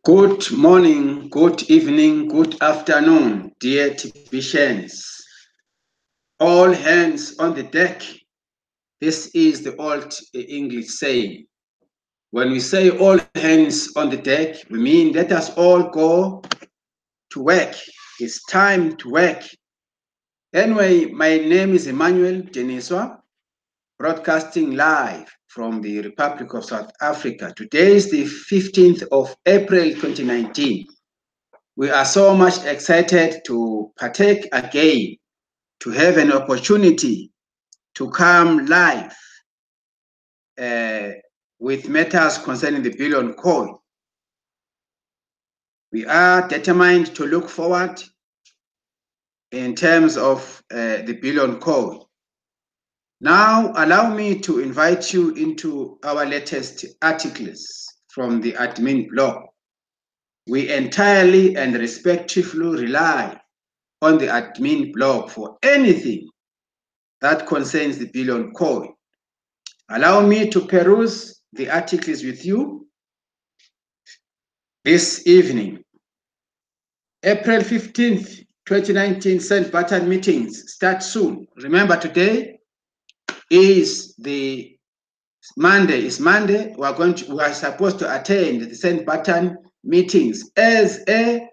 Good morning, good evening, good afternoon, dear Tibetians. All hands on the deck. This is the old English saying. When we say all hands on the deck, we mean let us all go to work. It's time to work. Anyway, my name is Emmanuelmdiniswa, broadcasting live from the Republic of South Africa. Today is the 15th of April 2019. We are so much excited to partake again, to have an opportunity to come live with matters concerning the billion coin. We are determined to look forward in terms of the billion coin. Now, allow me to invite you into our latest articles from the admin blog. We entirely and respectively rely on the admin blog for anything that concerns the billion coin. Allow me to peruse the articles with you this evening. April 15th, 2019, St. Button meetings start soon. Remember, today is the Monday. It's Monday. We are supposed to attend the St. Button meetings as a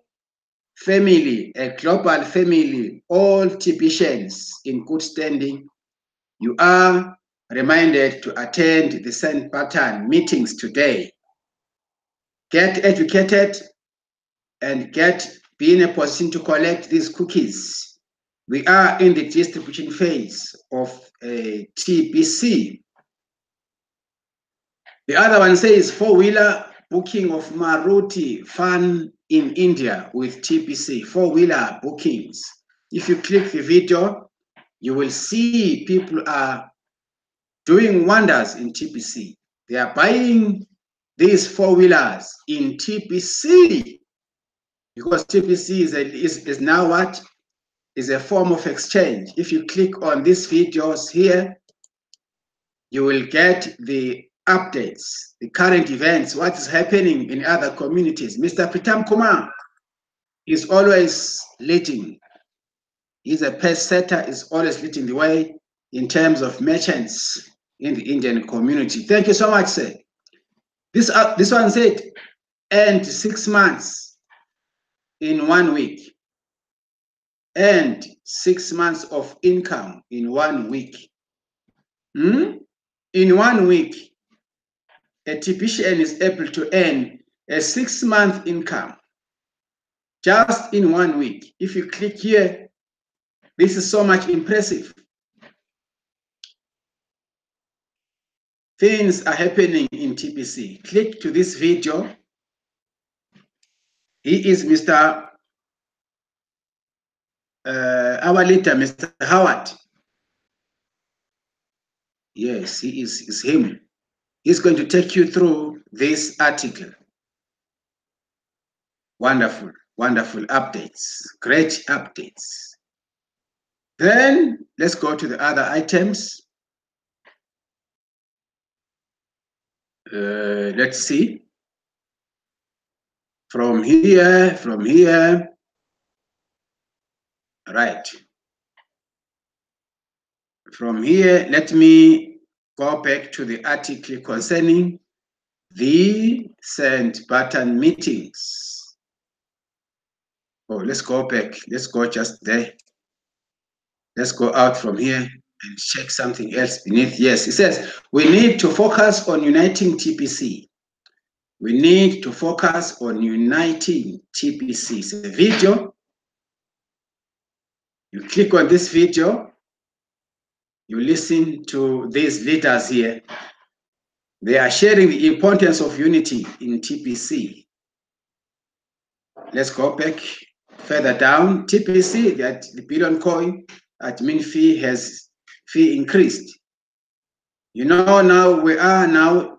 family, a global family, all Tibetians in good standing. You are reminded to attend the St. Button meetings today. Get educated and be in a position to collect these cookies. We are in the distribution phase of TBC. The other one says four-wheeler booking of Maruti fun in India with TBC, four-wheeler bookings. If you click the video, you will see people are doing wonders in TBC. They are buying these four-wheelers in TBC because TBC is now what? Is a form of exchange. If you click on these videos here, you will get the updates, the current events, what is happening in other communities. Mr. Pritam Kumar is always leading. He's a pace setter, is always leading the way in terms of merchants in the Indian community. Thank you so much, sir. This one said, and 6 months in 1 week, and 6 months of income in 1 week. In 1 week, a Tibetian is able to earn a 6-month income just in 1 week. If you click here, this is so much impressive. Things are happening in TBC. Click to this video. He is Mr. Our leader, Mr. Howard. Yes, he is him. He's going to take you through this article. Wonderful, wonderful updates, great updates. Then let's go to the other items. Let's see. From here, right. From here, let me go back to the article concerning the St. Button meetings. Oh, let's go back. Let's go just there. Let's go out from here and check something else beneath. Yes, it says we need to focus on uniting TBC. We need to focus on uniting TBC. It's a video. You click on this video. You listen to these leaders here. They are sharing the importance of unity in TBC. Let's go back further down. TBC, that the billion coin admin fee has increased. You know, now we are now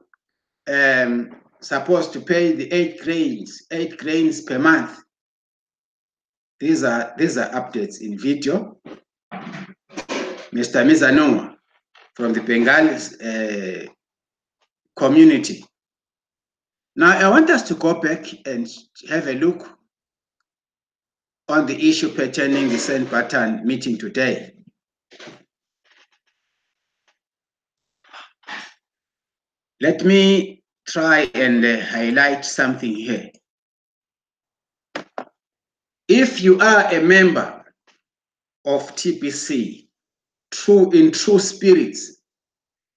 supposed to pay the 8 grains per month. These are updates in video. Mr. Mizanua from the Bengali community. Now, I want us to go back and have a look on the issue pertaining the send button meeting today. Let me try and highlight something here. If you are a member of TPC, in true spirits,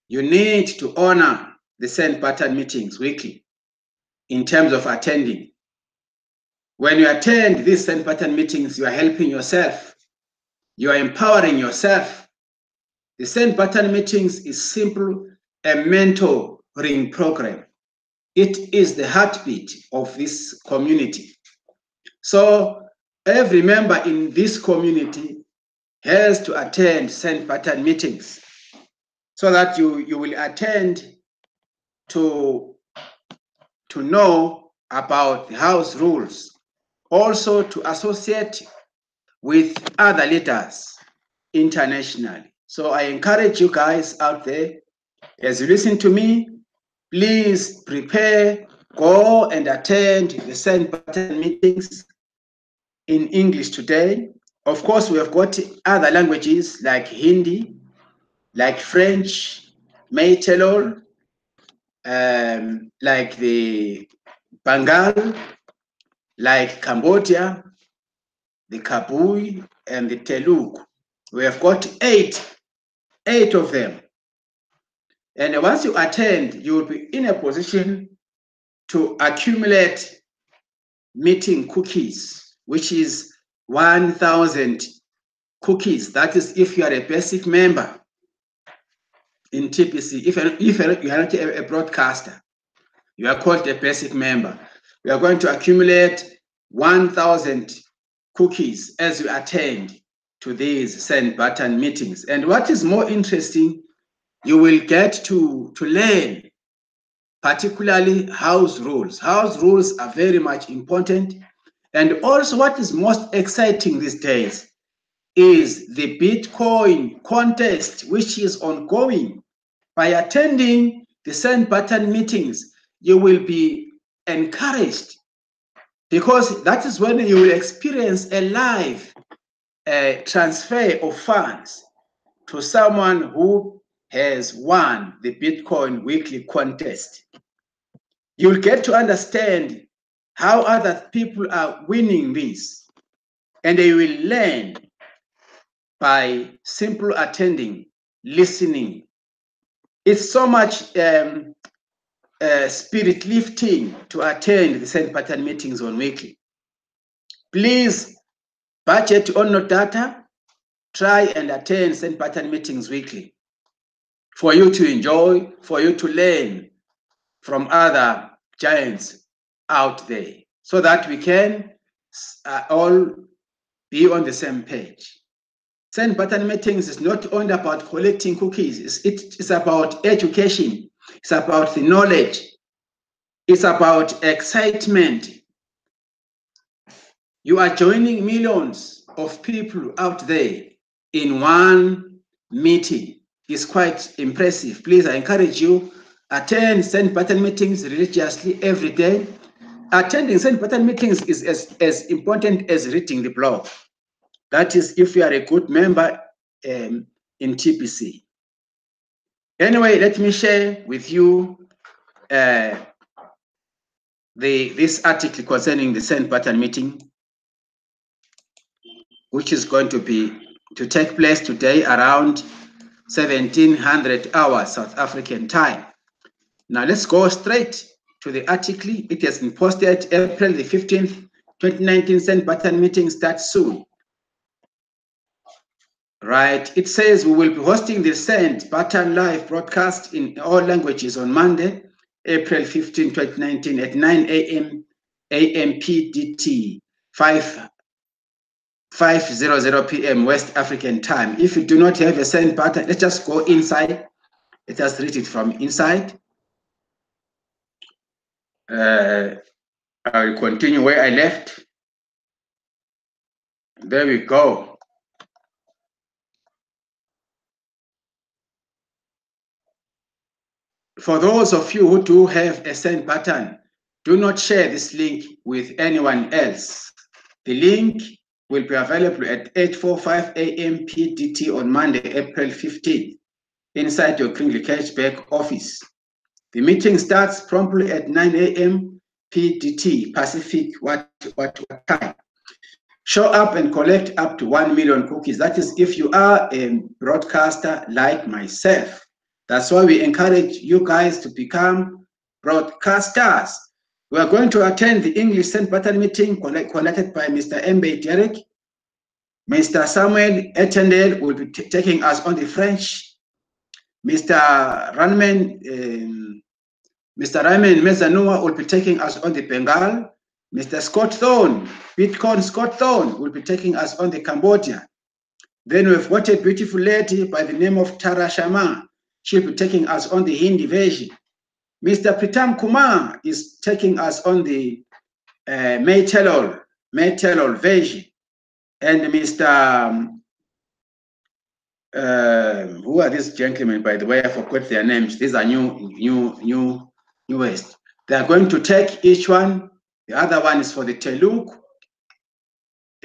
you need to honor the send button meetings weekly in terms of attending. When you attend these send button meetings, you are helping yourself. You are empowering yourself. The send button meetings is simple a mentoring program. It is the heartbeat of this community. So every member in this community has to attend send button meetings so that you will attend to know about the house rules, also to associate with other leaders internationally. So I encourage you guys out there, as you listen to me, please prepare, go and attend the send button meetings in English today. Of course, we have got other languages like Hindi, like French, Maytelol, like the Bengal, like Cambodia, the Kabui, and the Telugu. We have got eight of them. And once you attend, you will be in a position to accumulate meeting cookies, which is 1,000 cookies. That is if you are a basic member in TPC. If you are not a broadcaster, you are called a basic member. We are going to accumulate 1,000 cookies as you attend to these send button meetings. And what is more interesting, you will get to learn particularly house rules. House rules are very much important. And also what is most exciting these days is the Bitcoin contest, which is ongoing. By attending the send button meetings, you will be encouraged, because that is when you will experience a live transfer of funds to someone who has won the Bitcoin weekly contest. You'll get to understand how other people are winning this, and they will learn by simple attending, listening. It's so much spirit lifting to attend the send pattern meetings on weekly. Please budget on your data, try and attend send pattern meetings weekly for you to enjoy, for you to learn from other giants out there, so that we can all be on the same page. Send button meetings is not only about collecting cookies, it's about education, it's about the knowledge, it's about excitement. You are joining millions of people out there in one meeting. It's quite impressive. Please, I encourage you, attend send button meetings religiously every day. Attending send button meetings is as important as reading the blog. That is, if you are a good member in TPC. Anyway, let me share with you this article concerning the send button meeting, which is going to take place today around 1700 hours South African time. Now let's go straight to the article. It has been posted April the 15th, 2019. Send button meeting starts soon. Right, it says we will be hosting the send button live broadcast in all languages on Monday, April 15, 2019 at 9 a.m. AMPDT, 5:00 p.m. West African time. If you do not have a send button, let's just go inside. Let us read it from inside. I will continue where I left. There we go. For those of you who do have a send button, Do not share this link with anyone else. The link will be available at 8:45 a.m. PDT on Monday, April 15th, inside your Kringley Cashback office. The meeting starts promptly at 9 a.m. PDT, Pacific what time. Show up and collect up to 1 million cookies. That is if you are a broadcaster like myself. That's why we encourage you guys to become broadcasters. We are going to attend the English Send Button meeting conducted by Mr. Mbe Derek. Mr. Samuel Etendel will be taking us on the French. Mr. Raymond Mezanua will be taking us on the Bengal. Mr. Scott Thorne, Bitcoin Scott Thorne, will be taking us on the Cambodia. Then we've got a beautiful lady by the name of Tara Sharma. She'll be taking us on the Hindi version. Mr. Pritam Kumar is taking us on the Maytelol version. And Mr. Who are these gentlemen, by the way? I forgot their names. These are newest. They are going to take each one. The other one is for the Telugu,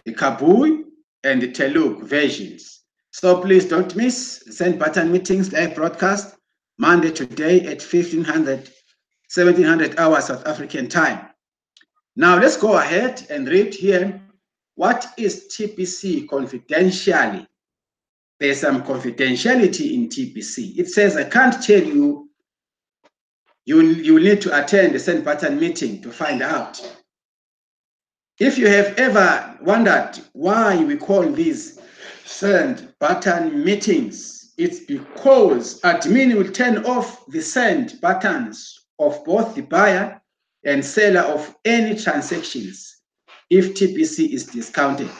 the Kabul, and the Telugu versions. So please don't miss Send Button meetings live broadcast Monday today at 1700 hours South African time. Now let's go ahead and read here. What is TPC confidentially? There's some confidentiality in TPC. It says, I can't tell you. You need to attend the Send Button meeting to find out. If you have ever wondered why we call these Send Button meetings, it's because admin will turn off the send buttons of both the buyer and seller of any transactions if TPC is discounted.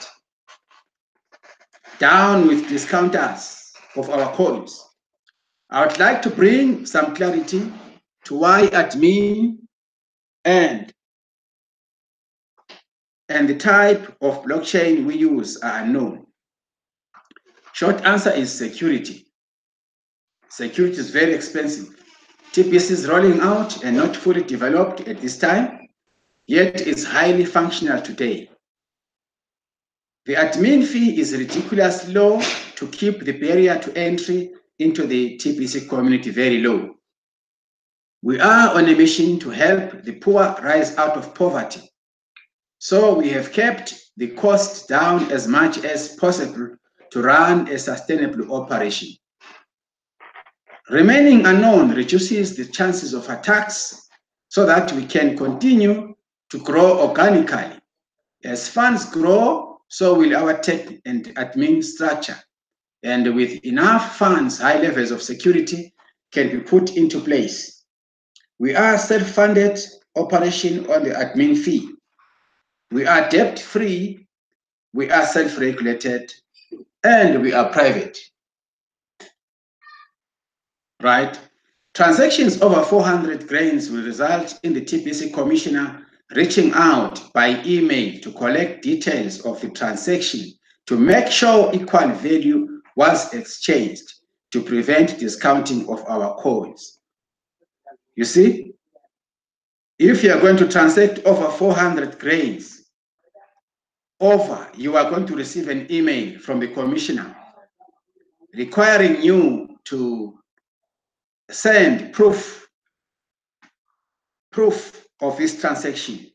Down with discounters of our coins. I would like to bring some clarity to why admin and the type of blockchain we use are unknown. Short answer is security. Security is very expensive. TPC is rolling out and not fully developed at this time, yet it's highly functional today. The admin fee is ridiculously low to keep the barrier to entry into the TPC community very low. We are on a mission to help the poor rise out of poverty. So we have kept the cost down as much as possible to run a sustainable operation. Remaining unknown reduces the chances of attacks so that we can continue to grow organically. As funds grow, so will our tech and admin structure. And with enough funds, high levels of security can be put into place. We are self-funded operation on the admin fee. We are debt-free, we are self-regulated, and we are private. Right? Transactions over 400 grains will result in the TPC commissioner reaching out by email to collect details of the transaction to make sure equal value was exchanged to prevent discounting of our coins. You see, if you are going to transact over 400 grains, you are going to receive an email from the commissioner requiring you to send proof of this transaction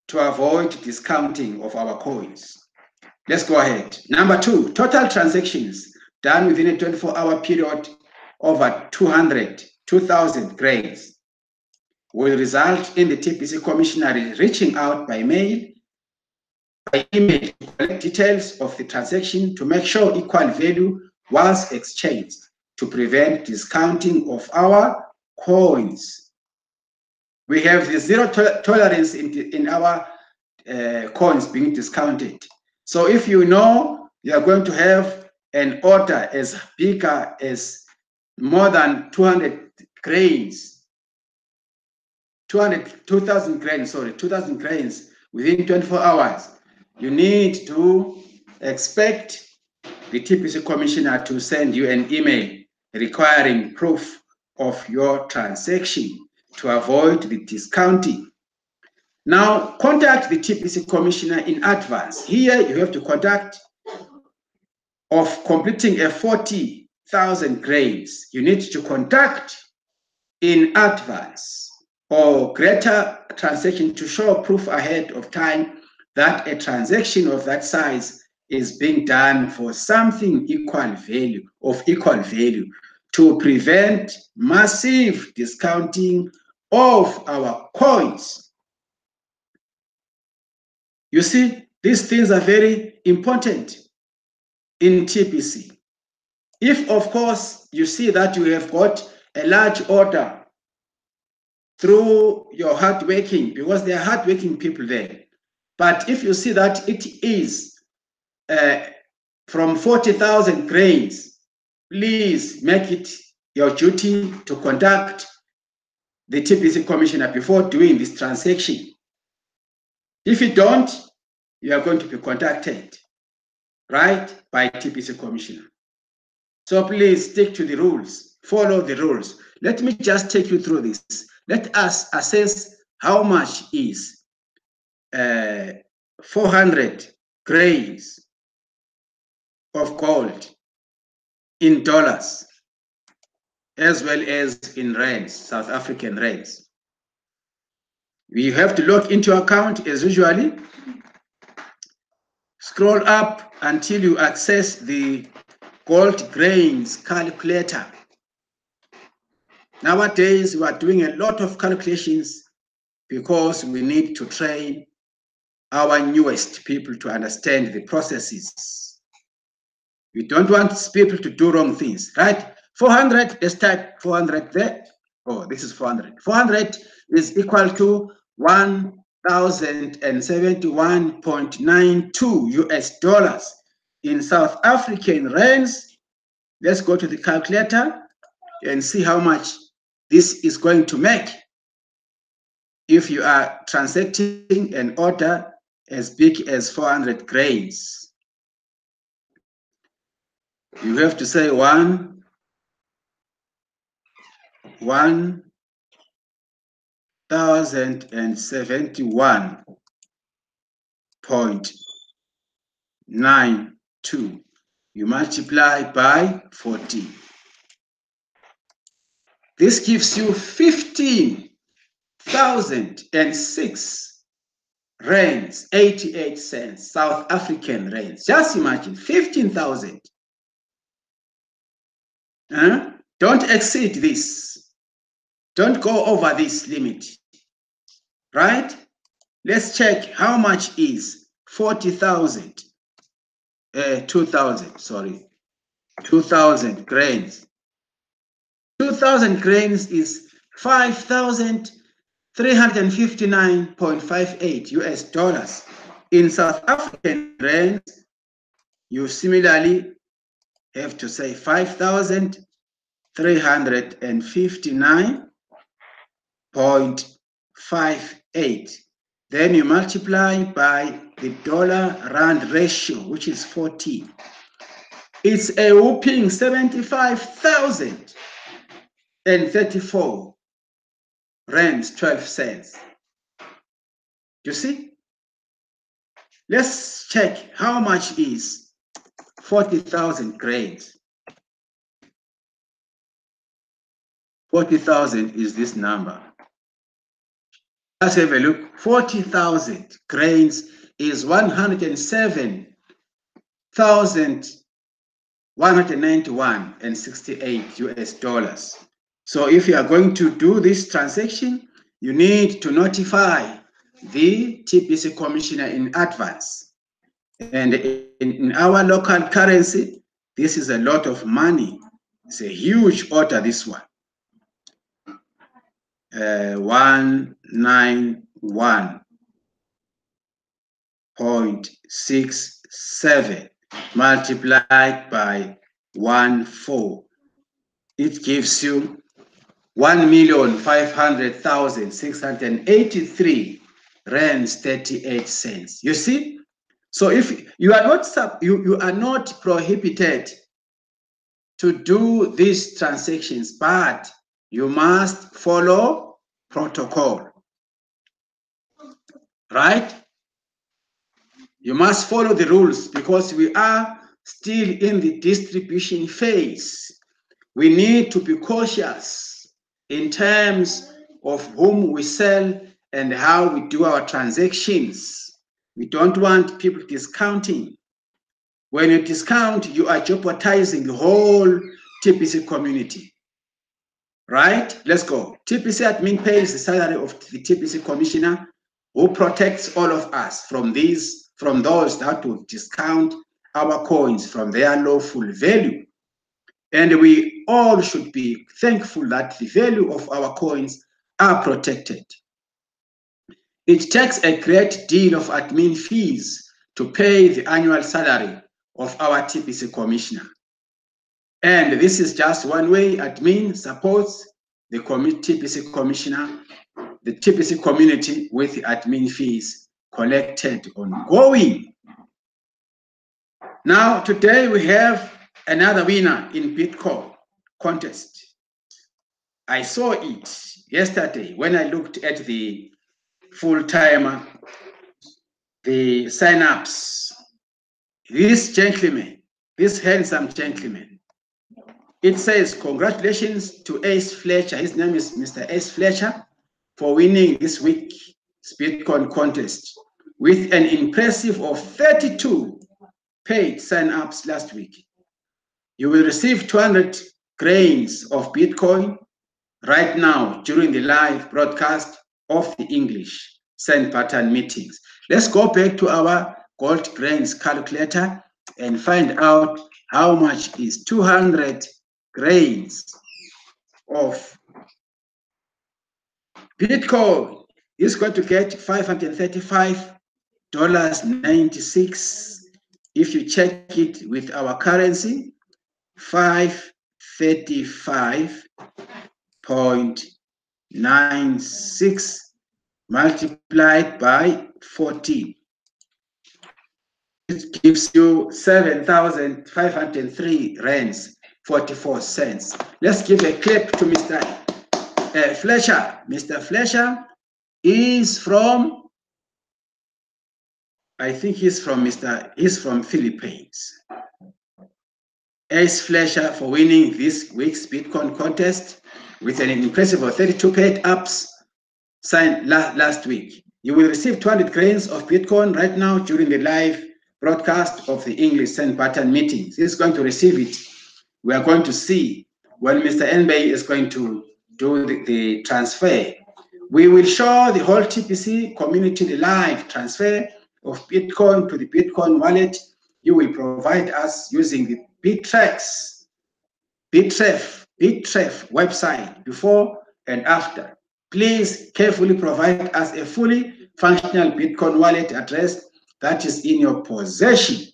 to avoid discounting of our coins. Let's go ahead. Number 2, total transactions done within a 24-hour period over 2,000 grains will result in the TPC commissioner reaching out by email to collect details of the transaction to make sure equal value was exchanged to prevent discounting of our coins. We have the zero tolerance in our coins being discounted. So if you know you are going to have an order as big as more than 200 grains, 2,000 grains within 24 hours, you need to expect the TPC commissioner to send you an email requiring proof of your transaction to avoid the discounting. Now, contact the TPC commissioner in advance. Here, you have to contact of completing a 40,000 grains. You need to contact in advance or greater transaction to show proof ahead of time that a transaction of that size is being done for something of equal value to prevent massive discounting of our coins. You see, these things are very important in TPC. If, of course, you see that you have got a large order through your hardworking, because there are hardworking people there. But if you see that it is from 40,000 grains, please make it your duty to contact the TPC commissioner before doing this transaction. If you don't, you are going to be contacted, right, by TPC commissioner. So please stick to the rules, follow the rules. Let me just take you through this. Let us assess how much is 400 grains of gold in dollars, as well as in rands, South African rands. We have to log into account as usually. Scroll up until you access the gold grains calculator. Nowadays, we are doing a lot of calculations because we need to train our newest people to understand the processes. We don't want people to do wrong things, right? 400, let's type 400 there. Oh, this is 400. 400 is equal to 1,071.92 US dollars. In South African rands, let's go to the calculator and see how much this is going to make if you are transacting an order as big as 400 grains. You have to say 1,071.92. You multiply by 40. This gives you 15,006 rands, 88 cents, South African rands. Just imagine, 15,000. Don't exceed this. Don't go over this limit, right? Let's check how much is 40,000, 2,000 grains. 2,000 grains is 5,359.58 US dollars. In South African rands, you similarly have to say 5,359.58. Then you multiply by the dollar-rand ratio, which is 40. It's a whopping 75,034 rands, 12 cents. You see? Let's check how much is 40,000 grains. 40,000 is this number. Let's have a look. 40,000 grains is 107,191.68 US dollars. So if you are going to do this transaction, you need to notify the TPC commissioner in advance. And in our local currency, this is a lot of money. It's a huge order, this one. 191.67 multiplied by 14. It gives you 1,500,683 rands 38 cents. You see? So if you are not you are not prohibited to do these transactions, but you must follow protocol. right? You must follow the rules because we are still in the distribution phase. We need to be cautious in terms of whom we sell and how we do our transactions. We don't want people discounting. When you discount, you are jeopardizing the whole TPC community. Right? Let's go. TPC admin pays the salary of the TPC commissioner who protects all of us from those that will discount our coins from their lawful value. And we all should be thankful that the value of our coins are protected. It takes a great deal of admin fees to pay the annual salary of our TPC commissioner. And this is just one way admin supports the TPC commissioner, the TPC community with the admin fees collected ongoing. Now, today we have another winner in Bitcoin contest. I saw it yesterday when I looked at the full-timer, the sign-ups. This gentleman, this handsome gentleman, it says, congratulations to Ace Fletcher. His name is Mr. Ace Fletcher for winning this week's Bitcoin contest with an impressive of 32 paid sign-ups last week. You will receive 200 grains of Bitcoin right now during the live broadcast of the English send pattern meetings. Let's go back to our gold grains calculator and find out how much is 200 grains of Bitcoin. Is going to get $535.96. If you check it with our currency, 535.96 multiplied by 14. It gives you 7,503 rands, 44 cents. Let's give a clap to Mr. Fletcher. Mr. Fletcher is from, I think he's from Philippines. Ace Fletcher for winning this week's Bitcoin contest with an impressive of 32 paid ups signed last week. You will receive 200 grains of Bitcoin right now during the live broadcast of the English send pattern meetings. He's going to receive it. We are going to see when Mr. Nbay is going to do the transfer. We will show the whole TPC community the live transfer of Bitcoin to the Bitcoin wallet. You will provide us using the Bitref website before and after. Please carefully provide us a fully functional Bitcoin wallet address that is in your possession.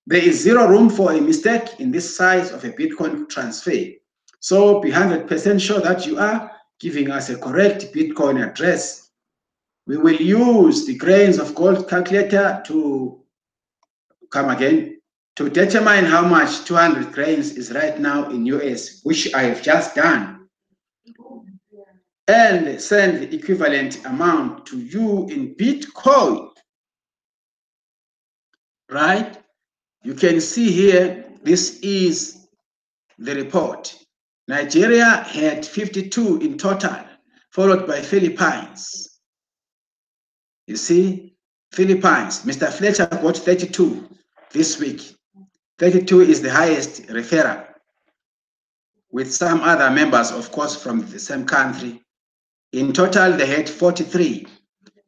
There is zero room for a mistake in this size of a Bitcoin transfer. So be 100% sure that you are giving us a correct Bitcoin address. We will use the grains of gold calculator to to determine how much 200 grains is right now in US, which I have just done, and send the equivalent amount to you in Bitcoin. Right? You can see here, this is the report. Nigeria had 52 in total, followed by Philippines. You see, Philippines, Mr. Fletcher got 32 this week. 32 is the highest referral, with some other members, of course, from the same country. In total, they had 43.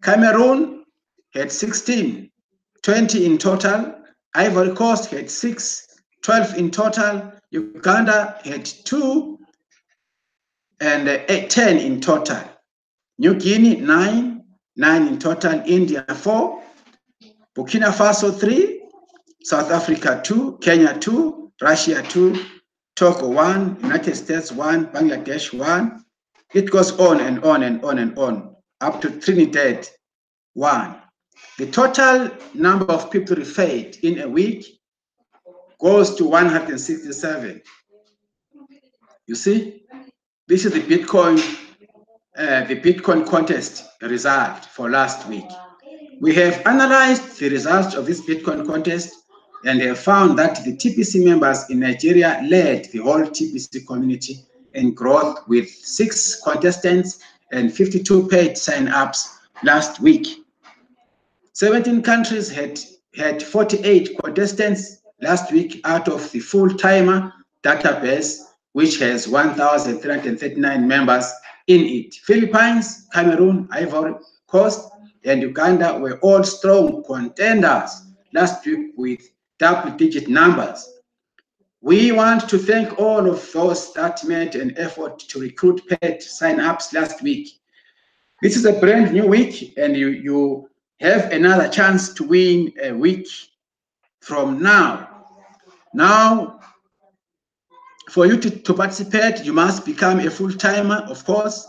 Cameroon had 16, 20 in total. Ivory Coast had 6, 12 in total. Uganda had 2, and 10 in total. New Guinea, 9 in total. India, 4. Burkina Faso, 3. South Africa, 2. Kenya, 2. Russia, 2. Togo, 1. United States, 1. Bangladesh, 1. It goes on and on and on and on, up to Trinidad, 1. The total number of people referred in a week goes to 167. You see, this is the Bitcoin contest result for last week. We have analyzed the results of this Bitcoin contest and have found that the TPC members in Nigeria led the whole TPC community in growth with 6 contestants and 52 paid sign-ups last week. 17 countries had 48 contestants last week out of the full-timer database, which has 1,339 members in it. Philippines, Cameroon, Ivory Coast, and Uganda were all strong contenders last week with double-digit numbers. We want to thank all of those that made an effort to recruit paid sign-ups last week. This is a brand new week, and you have another chance to win a week from now. Now, for you to participate, you must become a full-timer, of course.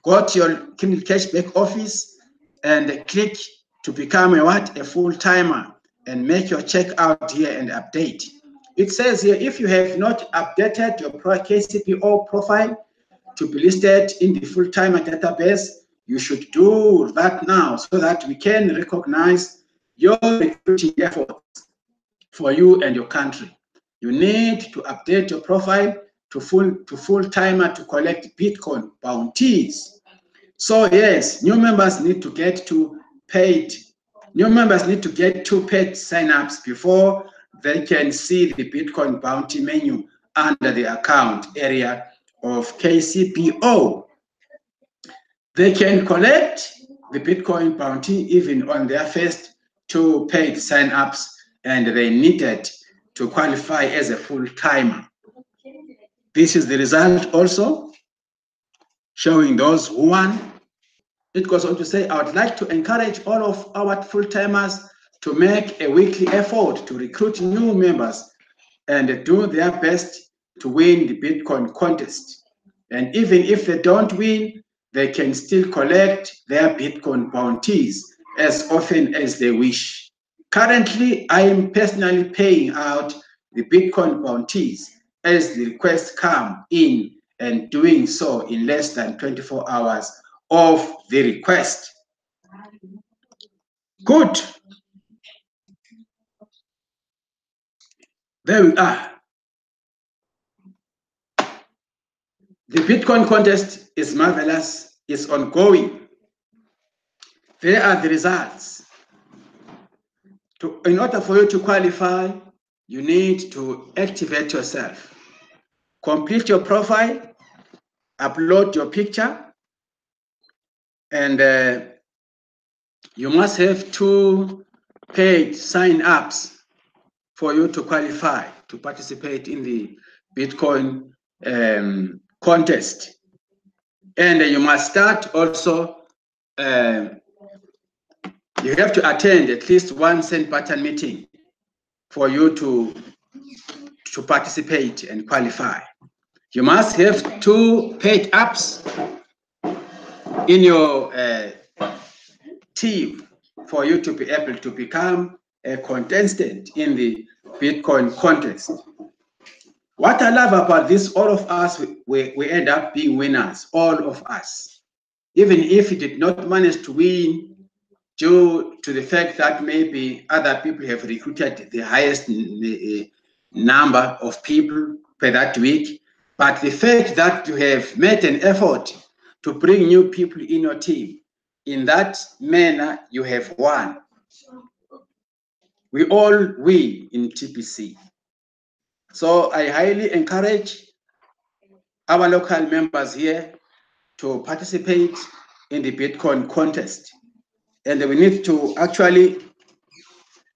Go to your Kindle Cashback office and click to become a full-timer and make your checkout here and update. It says here, if you have not updated your KCPO profile to be listed in the full-timer database, you should do that now so that we can recognize your recruiting efforts for you and your country. You need to update your profile to full-timer to collect Bitcoin bounties. So yes, new members need to get 2 paid sign-ups before they can see the Bitcoin bounty menu under the account area of KCPO. They can collect the Bitcoin bounty even on their first 2 paid sign-ups, and they needed to qualify as a full-timer. This is the result also, showing those who won. It goes on to say, I would like to encourage all of our full-timers to make a weekly effort to recruit new members and do their best to win the Bitcoin contest. And even if they don't win, they can still collect their Bitcoin bounties as often as they wish. Currently, I am personally paying out the Bitcoin bounties as the requests come in, and doing so in less than 24 hours of the request. Good. There we are. The Bitcoin contest is marvelous, it's ongoing. There are the results. In order for you to qualify, you need to activate yourself. Complete your profile, upload your picture, and you must have 2 paid sign-ups for you to qualify to participate in the Bitcoin contest. And you must start also, you have to attend at least 1 send button meeting for you to participate and qualify. You must have 2 paid apps in your team for you to be able to become a contestant in the Bitcoin contest. What I love about this, all of us, we end up being winners, all of us. Even if you did not manage to win due to the fact that maybe other people have recruited the highest number of people per that week, but the fact that you have made an effort to bring new people in your team, in that manner, you have won. We all win in TPC. So I highly encourage our local members here to participate in the Bitcoin contest. And we need to actually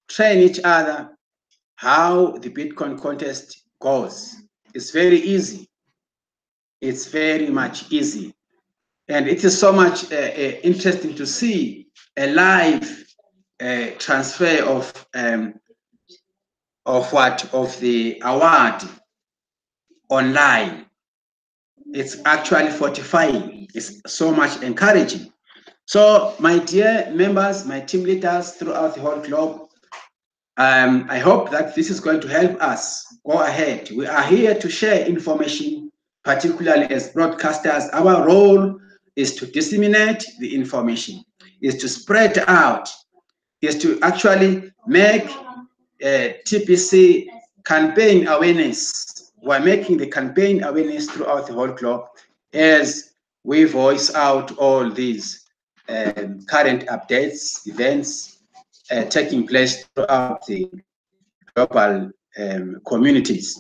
train each other how the Bitcoin contest goes. It's very easy. It's very much easy. And it is so much interesting to see a live transfer of the award online. It's actually fortifying. It's so much encouraging. So my dear members, my team leaders throughout the whole globe, I hope that this is going to help us go ahead. We are here to share information, particularly as broadcasters. Our role is to disseminate the information, is to spread out is to actually make TPC campaign awareness. We're making the campaign awareness throughout the whole globe as we voice out all these current updates, events taking place throughout the global communities.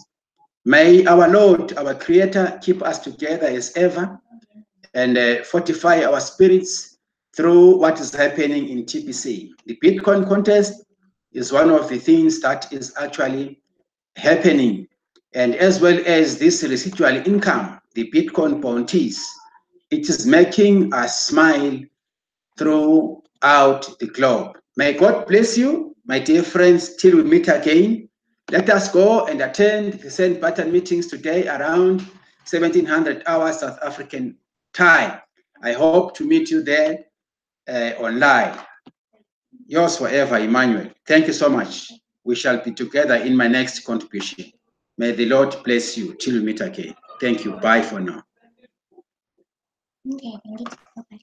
May our Lord, our Creator, keep us together as ever and fortify our spirits through what is happening in TPC. The Bitcoin contest is one of the things that is actually happening, and as well as this residual income, the Bitcoin bounties, it is making us smile throughout the globe. May God bless you, my dear friends, till we meet again. Let us go and attend the Send Button meetings today around 1700 hours South African time. I hope to meet you there online. Yours forever, Emmanuel. Thank you so much. We shall be together in my next contribution. May the Lord bless you till we meet again. Thank you. Bye for now. Okay, thank you so much.